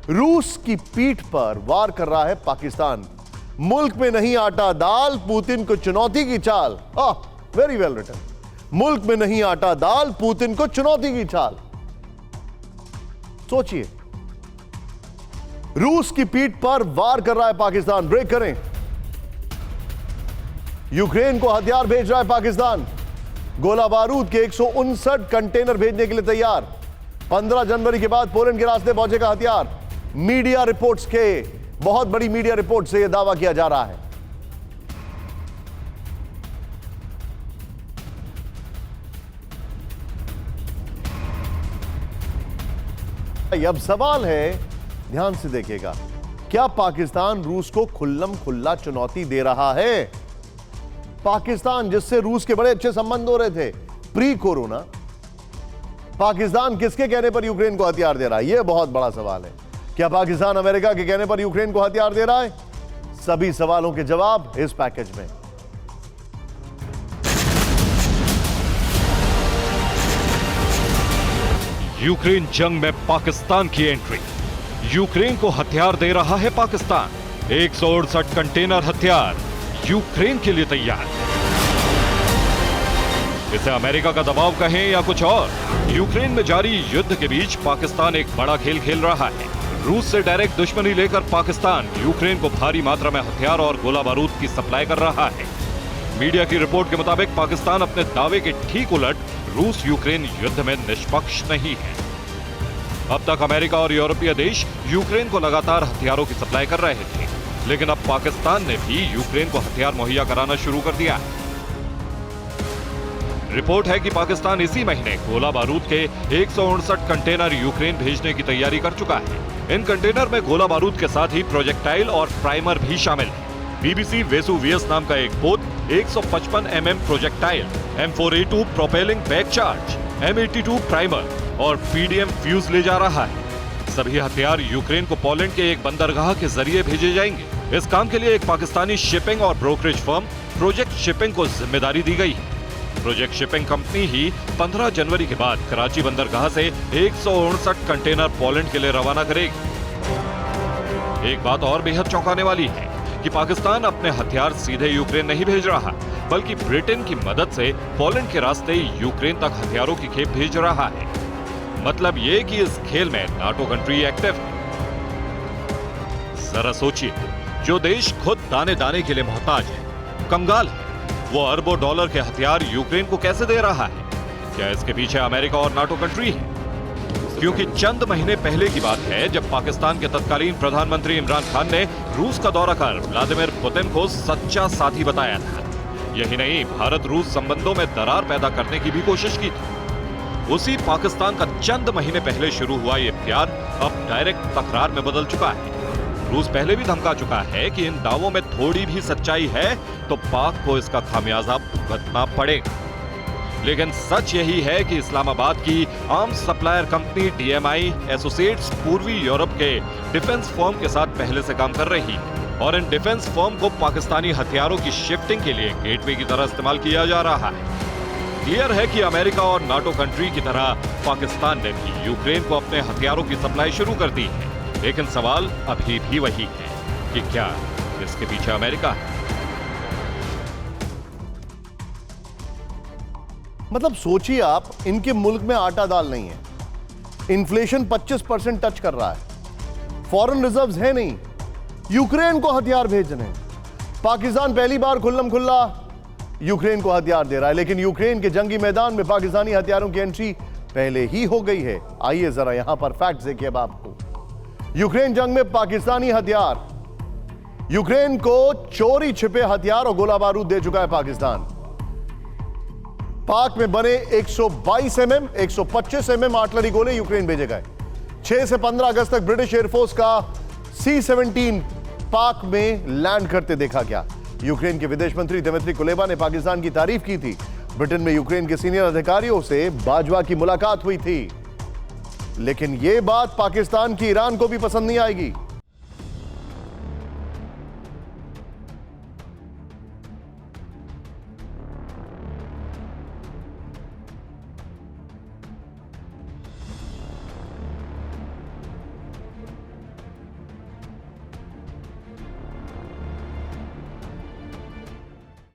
रूस की पीठ पर वार कर रहा है पाकिस्तान। मुल्क में नहीं आटा दाल, पुतिन को चुनौती की चाल। Very well written. मुल्क में नहीं आटा दाल, पुतिन को चुनौती की चाल। सोचिए, रूस की पीठ पर वार कर रहा है पाकिस्तान। ब्रेक करें। यूक्रेन को हथियार भेज रहा है पाकिस्तान। गोला बारूद के 159 कंटेनर भेजने के लिए तैयार। 15 जनवरी के बाद पोलैंड के रास्ते पहुंचेगा हथियार। मीडिया रिपोर्ट्स के, बहुत बड़ी मीडिया रिपोर्ट से यह दावा किया जा रहा है। अब सवाल है, ध्यान से देखिएगा, क्या पाकिस्तान रूस को खुल्लम खुल्ला चुनौती दे रहा है? पाकिस्तान जिससे रूस के बड़े अच्छे संबंध हो रहे थे प्री कोरोना, पाकिस्तान किसके कहने पर यूक्रेन को हथियार दे रहा है? यह बहुत बड़ा सवाल है। क्या पाकिस्तान अमेरिका के कहने पर यूक्रेन को हथियार दे रहा है? सभी सवालों के जवाब इस पैकेज में। यूक्रेन जंग में पाकिस्तान की एंट्री। यूक्रेन को हथियार दे रहा है पाकिस्तान। 168 कंटेनर हथियार यूक्रेन के लिए तैयार। इसे अमेरिका का दबाव कहें या कुछ और, यूक्रेन में जारी युद्ध के बीच पाकिस्तान एक बड़ा खेल खेल रहा है। रूस से डायरेक्ट दुश्मनी लेकर पाकिस्तान यूक्रेन को भारी मात्रा में हथियार और गोला बारूद की सप्लाई कर रहा है। मीडिया की रिपोर्ट के मुताबिक पाकिस्तान अपने दावे के ठीक उलट रूस यूक्रेन युद्ध में निष्पक्ष नहीं है। अब तक अमेरिका और यूरोपीय देश यूक्रेन को लगातार हथियारों की सप्लाई कर रहे थे, लेकिन अब पाकिस्तान ने भी यूक्रेन को हथियार मुहैया कराना शुरू कर दिया है। रिपोर्ट है कि पाकिस्तान इसी महीने गोला बारूद के 159 कंटेनर यूक्रेन भेजने की तैयारी कर चुका है। इन कंटेनर में गोला बारूद के साथ ही प्रोजेक्टाइल और प्राइमर भी शामिल है। बीबीसी वेसुवियस नाम का एक पोत 155 mm projectile, M4A2 propelling back charge, M82 primer और PDM फ्यूज ले जा रहा है। सभी हथियार यूक्रेन को पोलैंड के एक बंदरगाह के जरिए भेजे जाएंगे। इस काम के लिए एक पाकिस्तानी शिपिंग और ब्रोकरेज फर्म प्रोजेक्ट शिपिंग को जिम्मेदारी दी गई है। प्रोजेक्ट शिपिंग कंपनी ही 15 जनवरी के बाद कराची बंदरगाह से 159 कंटेनर पोलैंड के लिए रवाना करेगी। एक बात और बेहद चौंकाने वाली है कि पाकिस्तान अपने हथियार सीधे यूक्रेन नहीं भेज रहा, बल्कि ब्रिटेन की मदद से पोलैंड के रास्ते यूक्रेन तक हथियारों की खेप भेज रहा है। मतलब ये कि इस खेल में नाटो कंट्री एक्टिव है। जरा सोचिए, जो देश खुद दाने दाने के लिए मोहताज है, कंगाल है, वो अरबों डॉलर के हथियार यूक्रेन को कैसे दे रहा है? क्या इसके पीछे अमेरिका और नाटो कंट्री है? क्योंकि चंद महीने पहले की बात है जब पाकिस्तान के तत्कालीन प्रधानमंत्री इमरान खान ने रूस का दौरा कर व्लादिमीर पुतिन को सच्चा साथी बताया था। यही नहीं, भारत रूस संबंधों में दरार पैदा करने की भी कोशिश की थी। उसी पाकिस्तान का चंद महीने पहले शुरू हुआ ये प्यार अब डायरेक्ट तकरार में बदल चुका है। रूस पहले भी धमका चुका है कि इन दावों में थोड़ी भी सच्चाई है तो पाक को इसका खामियाजा भुगतना पड़ेगा। लेकिन सच यही है कि इस्लामाबाद की arms supplier company DMI associates पूर्वी यूरोप के डिफेंस फर्म के साथ पहले से काम कर रही है और इन डिफेंस फर्म को पाकिस्तानी हथियारों की शिफ्टिंग के लिए गेटवे की तरह इस्तेमाल किया जा रहा है। क्लियर है कि अमेरिका और नाटो कंट्री की तरह पाकिस्तान ने भी यूक्रेन को अपने हथियारों की सप्लाई शुरू कर दी है। लेकिन सवाल अभी भी वही है कि क्या इसके पीछे अमेरिका है? मतलब सोचिए आप, इनके मुल्क में आटा दाल नहीं है, इन्फ्लेशन 25% टच कर रहा है, फॉरेन रिजर्व्स है नहीं, यूक्रेन को हथियार भेजने। पाकिस्तान पहली बार खुल्लम खुल्ला यूक्रेन को हथियार दे रहा है, लेकिन यूक्रेन के जंगी मैदान में पाकिस्तानी हथियारों की एंट्री पहले ही हो गई है। आइए जरा यहां पर फैक्ट देखिए अब आपको। यूक्रेन जंग में पाकिस्तानी हथियार, यूक्रेन को चोरी छिपे हथियार और गोला बारूद दे चुका है पाकिस्तान। पाक में बने 122 mm, 125 mm आर्टिलरी गोले यूक्रेन भेजे गए। 6 से 15 अगस्त तक ब्रिटिश एयरफोर्स का C-17 पाक में लैंड करते देखा गया। यूक्रेन के विदेश मंत्री दिमित्री कुलेबा ने पाकिस्तान की तारीफ की थी। ब्रिटेन में यूक्रेन के सीनियर अधिकारियों से बाजवा की मुलाकात हुई थी। लेकिन यह बात पाकिस्तान की ईरान को भी पसंद नहीं आएगी।